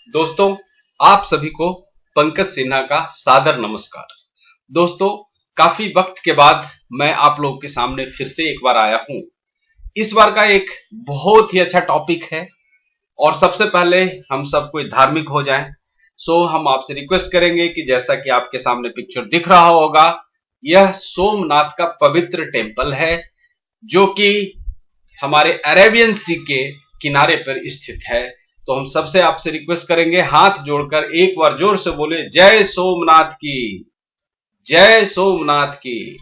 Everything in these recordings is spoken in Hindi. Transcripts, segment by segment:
दोस्तों, आप सभी को पंकज सिन्हा का सादर नमस्कार। दोस्तों, काफी वक्त के बाद मैं आप लोगों के सामने फिर से एक बार आया हूं। इस बार का एक बहुत ही अच्छा टॉपिक है और सबसे पहले हम सब कोई धार्मिक हो जाएं। सो हम आपसे रिक्वेस्ट करेंगे कि जैसा कि आपके सामने पिक्चर दिख रहा होगा, यह सोमनाथ का पवित्र टेम्पल है जो कि हमारे अरेबियन सी के किनारे पर स्थित है। तो हम सबसे आपसे रिक्वेस्ट करेंगे, हाथ जोड़कर एक बार जोर से बोले, जय सोमनाथ की, जय सोमनाथ की,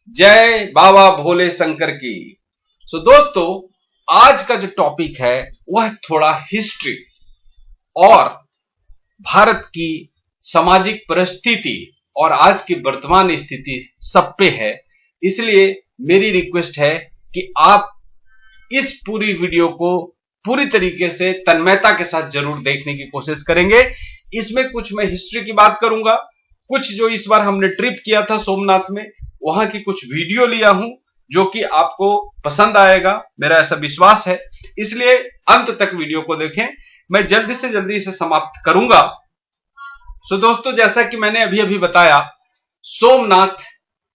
जय बाबा भोले शंकर की। सो दोस्तों, आज का जो टॉपिक है वह थोड़ा हिस्ट्री और भारत की सामाजिक परिस्थिति और आज की वर्तमान स्थिति सब पे है। इसलिए मेरी रिक्वेस्ट है कि आप इस पूरी वीडियो को पूरी तरीके से तन्मयता के साथ जरूर देखने की कोशिश करेंगे। इसमें कुछ मैं हिस्ट्री की बात करूंगा, कुछ जो इस बार हमने ट्रिप किया था सोमनाथ में वहां की कुछ वीडियो लिया हूं जो कि आपको पसंद आएगा, मेरा ऐसा विश्वास है। इसलिए अंत तक वीडियो को देखें। मैं जल्दी से जल्दी इसे समाप्त करूंगा। सो दोस्तों, जैसा कि मैंने अभी अभी बताया, सोमनाथ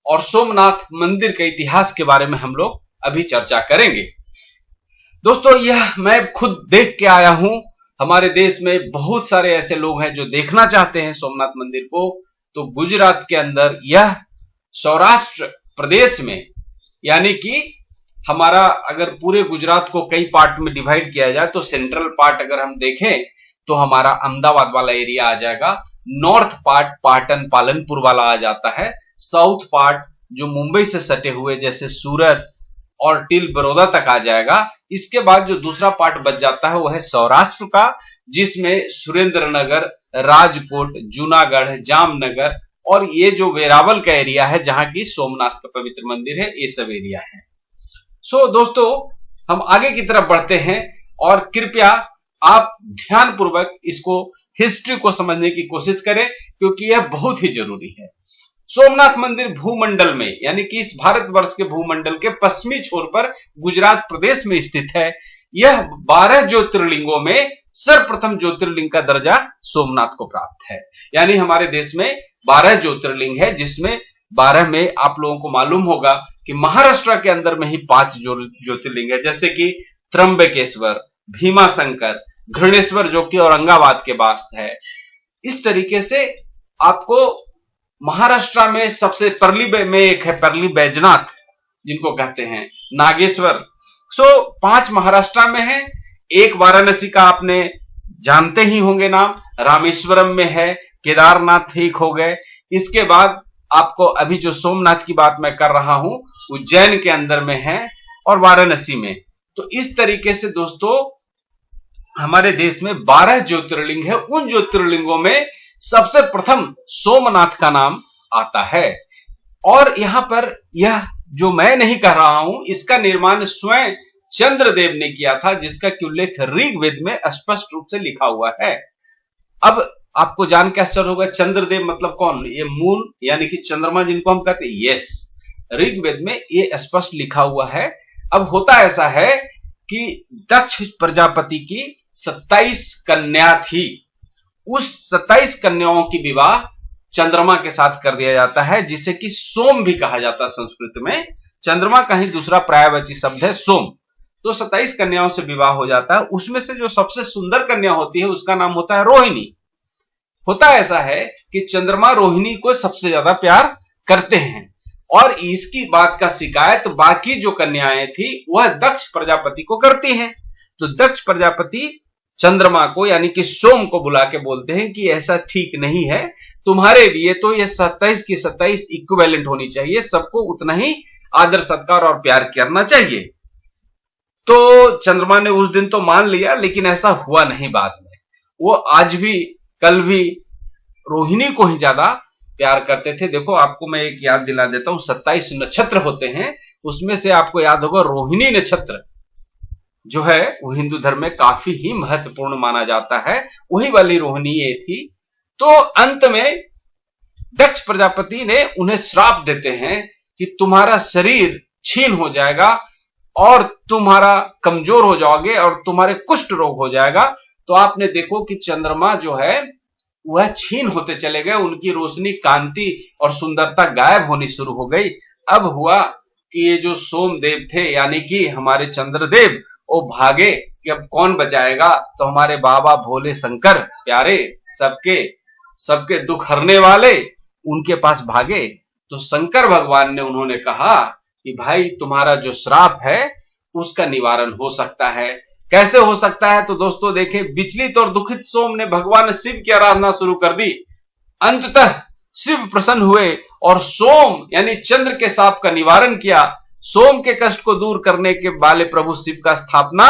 और सोमनाथ मंदिर के इतिहास के बारे में हम लोग अभी चर्चा करेंगे। दोस्तों, यह मैं खुद देख के आया हूं। हमारे देश में बहुत सारे ऐसे लोग हैं जो देखना चाहते हैं सोमनाथ मंदिर को। तो गुजरात के अंदर यह सौराष्ट्र प्रदेश में, यानी कि हमारा अगर पूरे गुजरात को कई पार्ट में डिवाइड किया जाए तो सेंट्रल पार्ट अगर हम देखें तो हमारा अहमदाबाद वाला एरिया आ जाएगा। नॉर्थ पार्ट पाटन पालनपुर वाला आ जाता है। साउथ पार्ट जो मुंबई से सटे हुए जैसे सूरत और टिल बड़ौदा तक आ जाएगा। इसके बाद जो दूसरा पार्ट बच जाता है वह है सौराष्ट्र का, जिसमें सुरेंद्रनगर, राजकोट, जूनागढ़, जामनगर और ये जो वेरावल का एरिया है जहां की सोमनाथ का पवित्र मंदिर है, ये सब एरिया है। सो दोस्तों, हम आगे की तरफ बढ़ते हैं और कृपया आप ध्यानपूर्वक इसको हिस्ट्री को समझने की कोशिश करें क्योंकि यह बहुत ही जरूरी है। सोमनाथ मंदिर भूमंडल में, यानी कि इस भारतवर्ष के भूमंडल के पश्चिमी छोर पर गुजरात प्रदेश में स्थित है। यह 12 ज्योतिर्लिंगों में सर्वप्रथम ज्योतिर्लिंग का दर्जा सोमनाथ को प्राप्त है। यानी हमारे देश में 12 ज्योतिर्लिंग है, जिसमें 12 में आप लोगों को मालूम होगा कि महाराष्ट्र के अंदर में ही 5 ज्योतिर्लिंग है, जैसे कि त्र्यंबकेश्वर, भीमाशंकर, घृणेश्वर जो कि औरंगाबाद के पास है। इस तरीके से आपको महाराष्ट्र में सबसे परली में एक है परली बैजनाथ जिनको कहते हैं, नागेश्वर। सो 5 महाराष्ट्र में है। एक वाराणसी का आपने जानते ही होंगे नाम, रामेश्वरम में है, केदारनाथ ठीक हो गए। इसके बाद आपको अभी जो सोमनाथ की बात मैं कर रहा हूं उज्जैन के अंदर में है और वाराणसी में। तो इस तरीके से दोस्तों हमारे देश में 12 ज्योतिर्लिंग है। उन ज्योतिर्लिंगों में सबसे प्रथम सोमनाथ का नाम आता है। और यहां पर यह जो मैं नहीं कह रहा हूं, इसका निर्माण स्वयं चंद्रदेव ने किया था, जिसका कि उल्लेख ऋग्वेद में स्पष्ट रूप से लिखा हुआ है। अब आपको जान के आश्चर्य होगा, चंद्रदेव मतलब कौन? ये मून यानी कि चंद्रमा जिनको हम कहते हैं। यस, ऋग्वेद में ये स्पष्ट लिखा हुआ है। अब होता ऐसा है कि दक्ष प्रजापति की 27 कन्या थी। उस 27 कन्याओं की विवाह चंद्रमा के साथ कर दिया जाता है, जिसे कि सोम भी कहा जाता है। संस्कृत में चंद्रमा का ही दूसरा पर्यायवाची शब्द है सोम। तो 27 कन्याओं से विवाह हो जाता है। उसमें से जो सबसे सुंदर कन्या होती है उसका नाम होता है रोहिणी। होता ऐसा है कि चंद्रमा रोहिणी को सबसे ज्यादा प्यार करते हैं और इसकी बात का शिकायत बाकी जो कन्याएं थी वह दक्ष प्रजापति को करती हैं। तो दक्ष प्रजापति चंद्रमा को यानी कि सोम को बुला के बोलते हैं कि ऐसा ठीक नहीं है, तुम्हारे लिए तो ये 27 की 27 इक्विवेलेंट होनी चाहिए, सबको उतना ही आदर सत्कार और प्यार करना चाहिए। तो चंद्रमा ने उस दिन तो मान लिया, लेकिन ऐसा हुआ नहीं। बाद में वो आज भी कल भी रोहिणी को ही ज्यादा प्यार करते थे। देखो, आपको मैं एक याद दिला देता हूं, 27 नक्षत्र होते हैं, उसमें से आपको याद होगा रोहिणी नक्षत्र जो है वो हिंदू धर्म में काफी ही महत्वपूर्ण माना जाता है। वही वाली रोहिणी ये थी। तो अंत में दक्ष प्रजापति ने उन्हें श्राप देते हैं कि तुम्हारा शरीर छीन हो जाएगा और तुम्हारा कमजोर हो जाओगे और तुम्हारे कुष्ठ रोग हो जाएगा। तो आपने देखो कि चंद्रमा जो है वह क्षीण होते चले गए, उनकी रोशनी, कांति और सुंदरता गायब होनी शुरू हो गई। अब हुआ कि ये जो सोमदेव थे यानी कि हमारे चंद्रदेव, वो भागे कि अब कौन बचाएगा। तो हमारे बाबा भोले शंकर प्यारे, सबके सबके दुख हरने वाले, उनके पास भागे। तो शंकर भगवान ने उन्होंने कहा कि भाई तुम्हारा जो श्राप है उसका निवारण हो सकता है। कैसे हो सकता है? तो दोस्तों देखें, विचलित और दुखित सोम ने भगवान शिव की आराधना शुरू कर दी। अंततः शिव प्रसन्न हुए और सोम यानी चंद्र के शाप का निवारण किया। सोम के कष्ट को दूर करने के वाले प्रभु शिव का स्थापना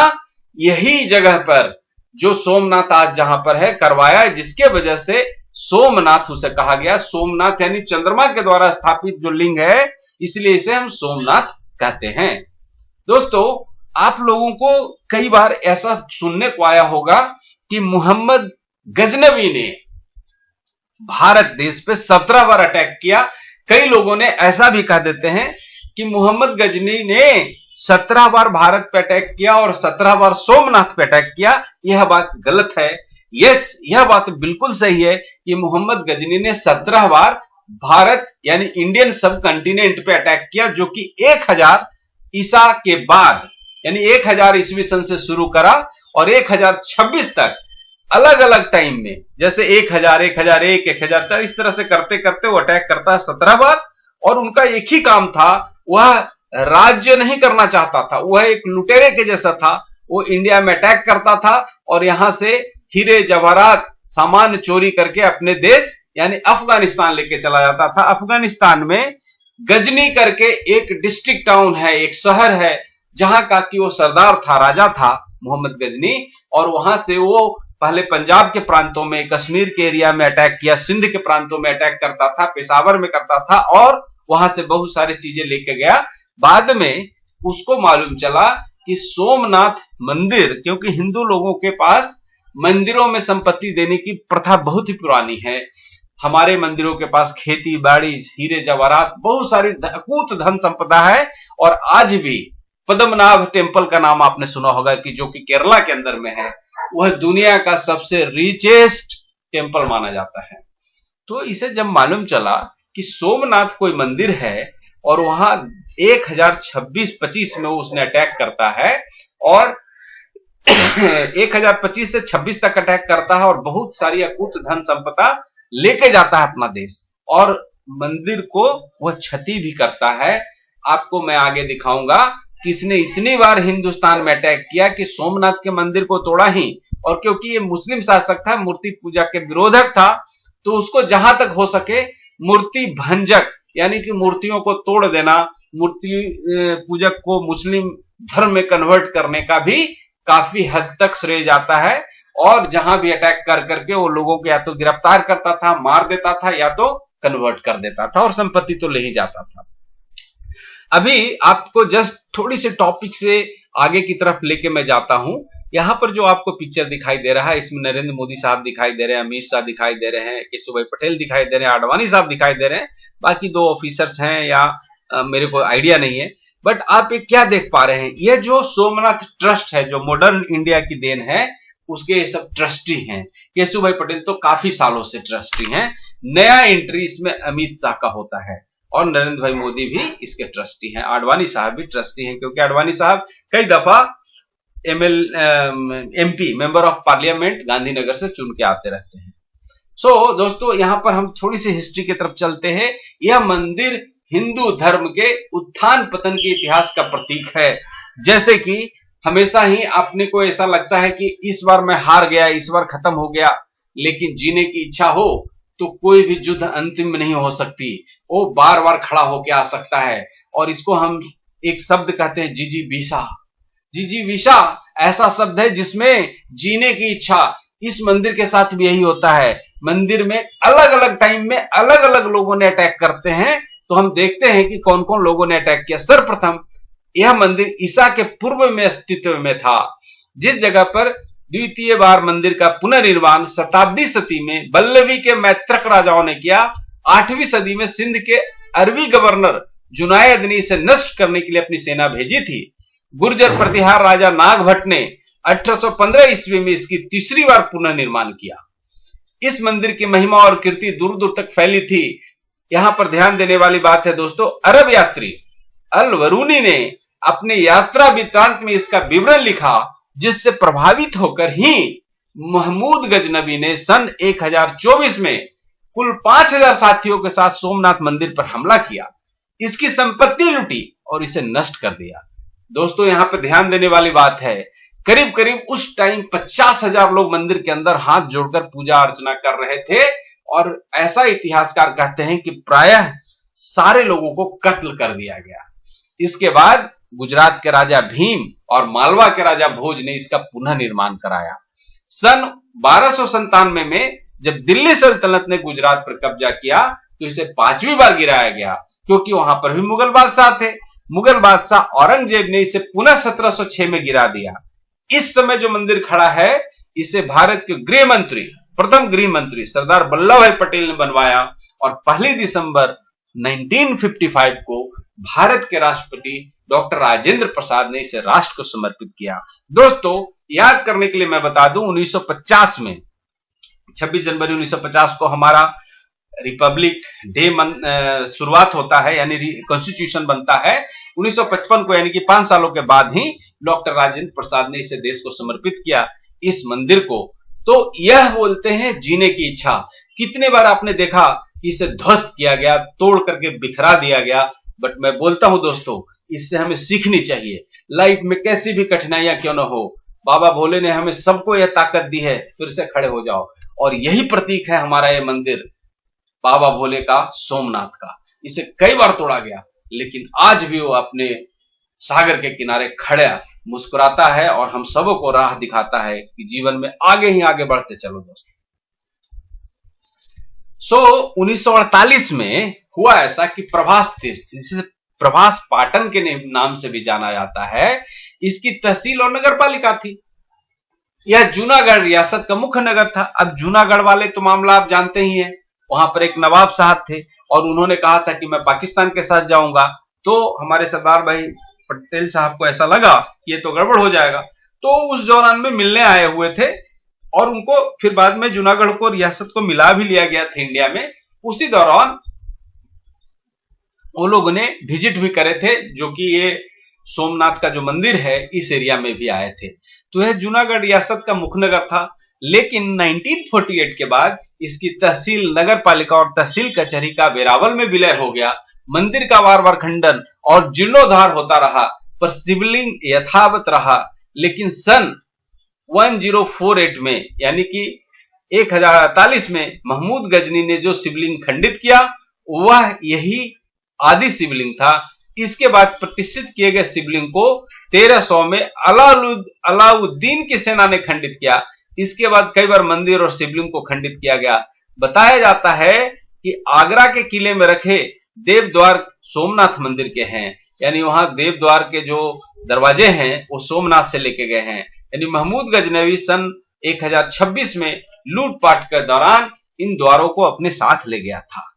यही जगह पर, जो सोमनाथ आज जहां पर है, करवाया, जिसके वजह से सोमनाथ उसे कहा गया। सोमनाथ यानी चंद्रमा के द्वारा स्थापित जो लिंग है, इसलिए इसे हम सोमनाथ कहते हैं। दोस्तों, आप लोगों को कई बार ऐसा सुनने को आया होगा कि मोहम्मद गजनवी ने भारत देश पे 17 बार अटैक किया। कई लोगों ने ऐसा भी कह देते हैं कि मोहम्मद गजनी ने 17 बार भारत पे अटैक किया और 17 बार सोमनाथ पे अटैक किया। यह बात गलत है। यस, यह बात बिल्कुल सही है कि मोहम्मद गजनी ने 17 बार भारत यानी इंडियन सब कंटिनेंट पे अटैक किया, जो कि 1000 ईसा के बाद यानी 1000 ईस्वी सन से शुरू करा और 1026 तक अलग अलग टाइम में, जैसे 1000, 1001, 1004, इस तरह से करते करते वो अटैक करता है 17 बार। और उनका एक ही काम था, वह राज्य नहीं करना चाहता था, वह एक लुटेरे के जैसा था। वो इंडिया में अटैक करता था और यहां से हीरे जवाहरात सामान चोरी करके अपने देश यानी अफगानिस्तान लेके चला जाता था। अफगानिस्तान में गजनी करके एक डिस्ट्रिक्ट टाउन है, एक शहर है, जहां का कि वो सरदार था, राजा था मोहम्मद गजनी। और वहां से वो पहले पंजाब के प्रांतों में, कश्मीर के एरिया में अटैक किया, सिंध के प्रांतों में अटैक करता था, पेशावर में करता था और वहां से बहुत सारी चीजें लेके गया। बाद में उसको मालूम चला कि सोमनाथ मंदिर, क्योंकि हिंदू लोगों के पास मंदिरों में संपत्ति देने की प्रथा बहुत ही पुरानी है। हमारे मंदिरों के पास खेती बाड़ी, हीरे जवाहरात, बहुत सारी अकूत धन संपदा है। और आज भी पद्मनाभ टेम्पल का नाम आपने सुना होगा कि जो कि केरला के अंदर में है, वह दुनिया का सबसे रिचेस्ट टेम्पल माना जाता है। तो इसे जब मालूम चला कि सोमनाथ कोई मंदिर है और वहां 1026-25 में उसने अटैक करता है और 1025 से 26 तक अटैक करता है और बहुत सारी अकूत धन संपदा लेके जाता है अपना देश, और मंदिर को वह क्षति भी करता है। आपको मैं आगे दिखाऊंगा कि इसने इतनी बार हिंदुस्तान में अटैक किया कि सोमनाथ के मंदिर को तोड़ा ही। और क्योंकि ये मुस्लिम शासक था, मूर्ति पूजा के विरोधक था, तो उसको जहां तक हो सके मूर्ति भंजक यानी कि मूर्तियों को तोड़ देना, मूर्ति पूजक को मुस्लिम धर्म में कन्वर्ट करने का भी काफी हद तक श्रेय जाता है। और जहां भी अटैक कर करके वो लोगों को या तो गिरफ्तार करता था, मार देता था, या तो कन्वर्ट कर देता था और संपत्ति तो ले ही जाता था। अभी आपको जस्ट थोड़ी सी टॉपिक से आगे की तरफ लेके मैं जाता हूं। यहां पर जो आपको पिक्चर दिखाई दे रहा है, इसमें नरेंद्र मोदी साहब दिखाई दे रहे हैं, अमित शाह दिखाई दे रहे हैं, केशुभाई पटेल दिखाई दे रहे हैं, आडवाणी साहब दिखाई दे रहे हैं। बाकी 2 ऑफिसर्स हैं या मेरे को आइडिया नहीं है। बट आप ये क्या देख पा रहे हैं, ये जो सोमनाथ ट्रस्ट है, जो मॉडर्न इंडिया की देन है, उसके ये सब ट्रस्टी हैं। केशुभाई पटेल तो काफी सालों से ट्रस्टी हैं। नया एंट्री इसमें अमित शाह का होता है और नरेंद्र भाई मोदी भी इसके ट्रस्टी हैं। आडवाणी साहब भी ट्रस्टी हैं, क्योंकि आडवाणी साहब कई दफा MP member of parliament Gandhinagar से चुन के आते रहते हैं। सो दोस्तों, यहां पर हम थोड़ी सी हिस्ट्री की तरफ चलते हैं। यह मंदिर हिंदू धर्म के उत्थान पतन के इतिहास का प्रतीक है। जैसे कि हमेशा ही अपने को ऐसा लगता है कि इस बार मैं हार गया, इस बार खत्म हो गया, लेकिन जीने की इच्छा हो तो कोई भी युद्ध अंतिम नहीं हो सकती, वो बार बार खड़ा होकर आ सकता है। और इसको हम एक शब्द कहते हैं जिजीविषा। जिजीविषा ऐसा शब्द है जिसमें जीने की इच्छा। इस मंदिर के साथ भी यही होता है। मंदिर में अलग अलग टाइम में अलग अलग लोगों ने अटैक करते हैं। तो हम देखते हैं कि कौन कौन लोगों ने अटैक किया। सर्वप्रथम यह मंदिर ईसा के पूर्व में अस्तित्व में था। जिस जगह पर द्वितीय बार मंदिर का पुनर्निर्माण शताब्दी सदी में बल्लवी के मैत्रक राजाओं ने किया। 8वीं सदी में सिंध के अरबी गवर्नर जुनायद ने इसे नष्ट करने के लिए अपनी सेना भेजी थी। गुर्जर प्रतिहार राजा नागभट्ट ने 1815 ईस्वी में इसकी तीसरी बार पुनर्निर्माण किया। इस मंदिर की महिमा और कीर्ति दूर दूर तक फैली थी। यहां पर ध्यान देने वाली बात है दोस्तों, अरब यात्री अल वरूनी ने अपने यात्रा वृत्तांत में इसका विवरण लिखा, जिससे प्रभावित होकर ही महमूद गजनवी ने सन 1024 में कुल 5000 साथियों के साथ सोमनाथ मंदिर पर हमला किया, इसकी संपत्ति लूटी और इसे नष्ट कर दिया। दोस्तों यहां पर ध्यान देने वाली बात है, करीब करीब उस टाइम 50,000 लोग मंदिर के अंदर हाथ जोड़कर पूजा अर्चना कर रहे थे, और ऐसा इतिहासकार कहते हैं कि प्रायः सारे लोगों को कत्ल कर दिया गया। इसके बाद गुजरात के राजा भीम और मालवा के राजा भोज ने इसका पुनः निर्माण कराया। सन 1297 में जब दिल्ली सल्तनत ने गुजरात पर कब्जा किया तो इसे 5वीं बार गिराया गया, क्योंकि वहां पर भी मुगल बादशाह थे। मुगल बादशाह औरंगजेब ने इसे पुनः 1706 में गिरा दिया। इस समय जो मंदिर खड़ा है इसे भारत के गृह मंत्री, प्रथम गृह मंत्री सरदार वल्लभ भाई पटेल ने बनवाया, और 1 दिसंबर 1955 को भारत के राष्ट्रपति डॉक्टर राजेंद्र प्रसाद ने इसे राष्ट्र को समर्पित किया। दोस्तों याद करने के लिए मैं बता दूं, 1950 में 26 जनवरी 1950 को हमारा रिपब्लिक डे शुरुआत होता है, यानी कॉन्स्टिट्यूशन बनता है। 1955 को यानी कि 5 सालों के बाद ही डॉक्टर राजेंद्र प्रसाद ने इसे देश को समर्पित किया, इस मंदिर को। तो यह बोलते हैं जीने की इच्छा। कितने बार आपने देखा कि इसे ध्वस्त किया गया, तोड़ करके बिखरा दिया गया, बट मैं बोलता हूं दोस्तों इससे हमें सीखनी चाहिए। लाइफ में कैसी भी कठिनाइयां क्यों ना हो, बाबा भोले ने हमें सबको यह ताकत दी है, फिर से खड़े हो जाओ। और यही प्रतीक है हमारा यह मंदिर बाबा भोले का, सोमनाथ का। इसे कई बार तोड़ा गया, लेकिन आज भी वो अपने सागर के किनारे खड़ा मुस्कुराता है और हम सबों को राह दिखाता है कि जीवन में आगे ही आगे बढ़ते चलो दोस्तों। 1948 में हुआ ऐसा कि प्रभास तीर्थ, जिसे प्रभास पाटन के नाम से भी जाना जाता है, इसकी तहसील और नगर पालिका थी। यह जूनागढ़ रियासत का मुख्य नगर था। अब जूनागढ़ वाले तो मामला आप जानते ही हैं, वहां पर एक नवाब साहब थे और उन्होंने कहा था कि मैं पाकिस्तान के साथ जाऊंगा। तो हमारे सरदार भाई पटेल साहब को ऐसा लगा कि ये तो गड़बड़ हो जाएगा, तो उस दौरान में मिलने आए हुए थे, और उनको फिर बाद में जूनागढ़ को रियासत को मिला भी लिया गया था इंडिया में। उसी दौरान वो लोगों ने विजिट भी करे थे, जो कि ये सोमनाथ का जो मंदिर है इस एरिया में भी आए थे। तो यह जूनागढ़ रियासत का मुख्य नगर था, लेकिन 1948 के बाद इसकी तहसील, नगर पालिका और तहसील कचहरी का वेरावल में विलय हो गया। मंदिर का बार बार खंडन और जीर्णोद्धार होता रहा, पर शिवलिंग यथावत रहा। लेकिन सन 1048 में यानी कि 1048 में महमूद गजनी ने जो शिवलिंग खंडित किया वह यही आदि शिवलिंग था। इसके बाद प्रतिष्ठित किए गए शिवलिंग को 1300 में अलाउद्दीन की सेना ने खंडित किया। इसके बाद कई बार मंदिर और शिवलिंग को खंडित किया गया। बताया जाता है कि आगरा के किले में रखे देवद्वार सोमनाथ मंदिर के हैं, यानी वहां देवद्वार के जो दरवाजे हैं वो सोमनाथ से लेके गए हैं। यानी महमूद गजनवी सन 1026 में लूटपाट के दौरान इन द्वारों को अपने साथ ले गया था।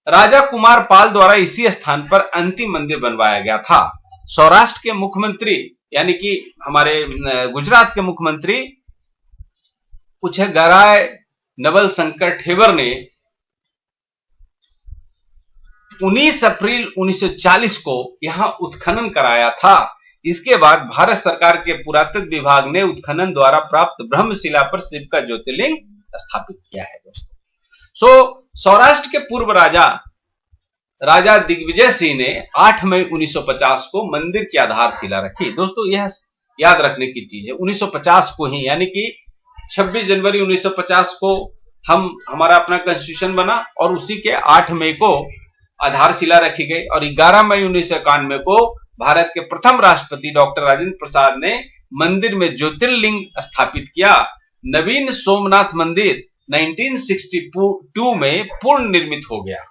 राजा कुमार पाल द्वारा इसी स्थान पर अंतिम मंदिर बनवाया गया था। सौराष्ट्र के मुख्यमंत्री यानी कि हमारे गुजरात के मुख्यमंत्री पुछेगराय नवल शंकर ठेबर ने 19 अप्रैल 1940 को यहां उत्खनन कराया था। इसके बाद भारत सरकार के पुरातत्व विभाग ने उत्खनन द्वारा प्राप्त ब्रह्मशिला पर शिव का ज्योतिर्लिंग स्थापित किया है दोस्तों। सौराष्ट्र के पूर्व राजा दिग्विजय सिंह ने 8 मई 1950 को मंदिर की आधारशिला रखी। दोस्तों यह याद रखने की चीज है, 1950 को ही, यानी कि 26 जनवरी 1950 को हमारा अपना कॉन्स्टिट्यूशन बना और उसी के 8 मई को आधारशिला रखी गई, और 11 मई 1991 को भारत के प्रथम राष्ट्रपति डॉक्टर राजेंद्र प्रसाद ने मंदिर में ज्योतिर्लिंग स्थापित किया। नवीन सोमनाथ मंदिर 1962 में पूर्ण निर्मित हो गया।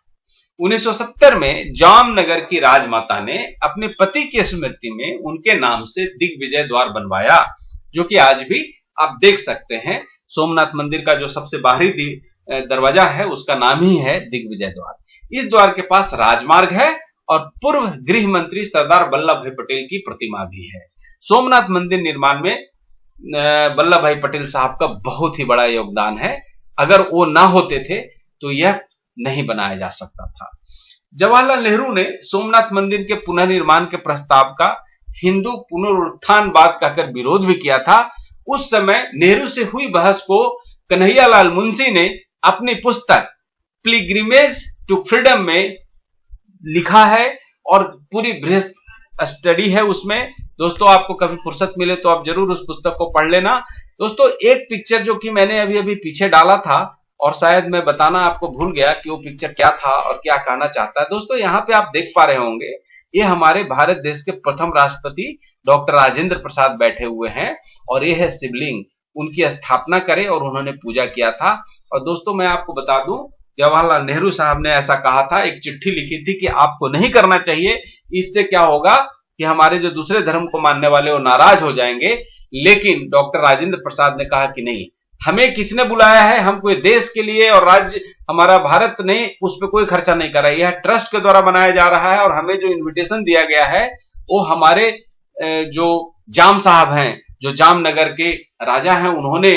1970 में जामनगर की राजमाता ने अपने पति की स्मृति में उनके नाम से दिग्विजय द्वार बनवाया, जो कि आज भी आप देख सकते हैं। सोमनाथ मंदिर का जो सबसे बाहरी दरवाजा है उसका नाम ही है दिग्विजय द्वार। इस द्वार के पास राजमार्ग है और पूर्व गृह मंत्री सरदार वल्लभ भाई पटेल की प्रतिमा भी है। सोमनाथ मंदिर निर्माण में वल्लभ भाई पटेल साहब का बहुत ही बड़ा योगदान है। अगर वो ना होते थे तो यह नहीं बनाया जा सकता था। जवाहरलाल नेहरू ने सोमनाथ मंदिर के पुनर्निर्माण के प्रस्ताव का हिंदू पुनरुत्थानवाद कहकर विरोध भी किया था। उस समय नेहरू से हुई बहस को कन्हैयालाल मुंशी ने अपनी पुस्तक पिलग्रिमेज टू फ्रीडम में लिखा है और पूरी बृहद स्टडी है उसमें। दोस्तों आपको कभी फुर्सत मिले तो आप जरूर उस पुस्तक को पढ़ लेना। दोस्तों एक पिक्चर जो कि मैंने अभी अभी पीछे डाला था और शायद मैं बताना आपको भूल गया कि वो पिक्चर क्या था और क्या कहना चाहता है। दोस्तों यहाँ पे आप देख पा रहे होंगे, ये हमारे भारत देश के प्रथम राष्ट्रपति डॉक्टर राजेंद्र प्रसाद बैठे हुए हैं और ये है शिवलिंग, उनकी स्थापना करे और उन्होंने पूजा किया था। और दोस्तों मैं आपको बता दूं, जवाहरलाल नेहरू साहब ने ऐसा कहा था, एक चिट्ठी लिखी थी कि आपको नहीं करना चाहिए, इससे क्या होगा कि हमारे जो दूसरे धर्म को मानने वाले वो नाराज हो जाएंगे। लेकिन डॉक्टर राजेंद्र प्रसाद ने कहा कि नहीं, हमें किसने बुलाया है, हम कोई देश के लिए और राज्य हमारा भारत ने उस पर कोई खर्चा नहीं करा है, यह ट्रस्ट के द्वारा बनाया जा रहा है और हमें जो इन्विटेशन दिया गया है वो हमारे जो जाम साहब हैं, जो जामनगर के राजा हैं, उन्होंने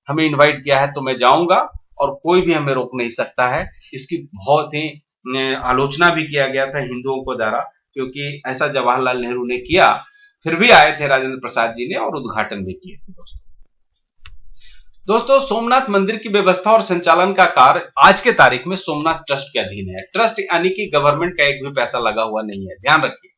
हमें इनवाइट किया है तो मैं जाऊंगा और कोई भी हमें रोक नहीं सकता है। इसकी बहुत ही आलोचना भी किया गया था हिंदुओं को द्वारा, क्योंकि ऐसा जवाहरलाल नेहरू ने किया। फिर भी आए थे राजेंद्र प्रसाद जी ने और उद्घाटन भी किए थे। दोस्तों सोमनाथ मंदिर की व्यवस्था और संचालन का कार्य आज के तारीख में सोमनाथ ट्रस्ट के अधीन है। ट्रस्ट यानी कि गवर्नमेंट का एक भी पैसा लगा हुआ नहीं है, ध्यान रखिए।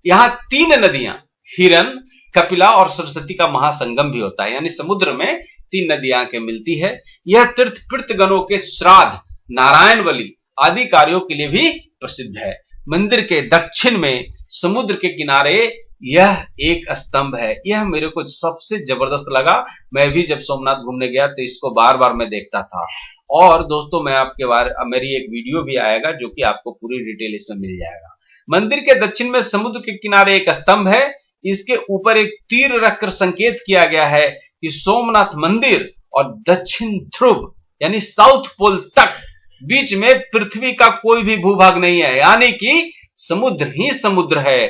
यहां 3 नदियां हिरन, कपिला और सरस्वती का महासंगम भी होता है, यानी समुद्र में 3 नदियां आके मिलती है। यह तीर्थ पितृगणों के श्राद्ध, नारायण बलि आदि कार्यों के लिए भी प्रसिद्ध है। मंदिर के दक्षिण में समुद्र के किनारे यह एक स्तंभ है। यह मेरे को सबसे जबरदस्त लगा। मैं भी जब सोमनाथ घूमने गया तो इसको बार बार मैं देखता था। और दोस्तों मैं आपके बारे मेरी एक वीडियो भी आएगा जो कि आपको पूरी डिटेल इसमें मिल जाएगा। मंदिर के दक्षिण में समुद्र के किनारे एक स्तंभ है, इसके ऊपर एक तीर रखकर संकेत किया गया है कि सोमनाथ मंदिर और दक्षिण ध्रुव यानी साउथ पोल तक बीच में पृथ्वी का कोई भी भूभाग नहीं है, यानी कि समुद्र ही समुद्र है।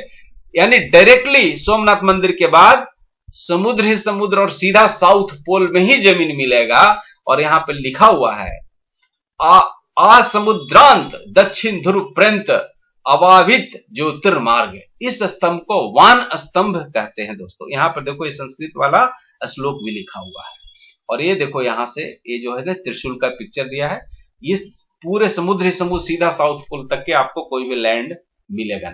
यानी डायरेक्टली सोमनाथ मंदिर के बाद समुद्र ही समुद्र और सीधा साउथ पोल में ही जमीन मिलेगा। और यहां पर लिखा हुआ है समुद्रांत दक्षिण ध्रुव पर्यंत अबाधित ज्योतिर्मार्ग। इस स्तंभ को वान स्तंभ कहते हैं। दोस्तों यहां पर देखो ये संस्कृत वाला श्लोक भी लिखा हुआ है। और ये देखो यहां से ये जो है ना त्रिशूल का पिक्चर दिया है। इस पूरे समुद्र ही समुद्र सीधा साउथ पोल तक के आपको कोई भी लैंड मिलेगा।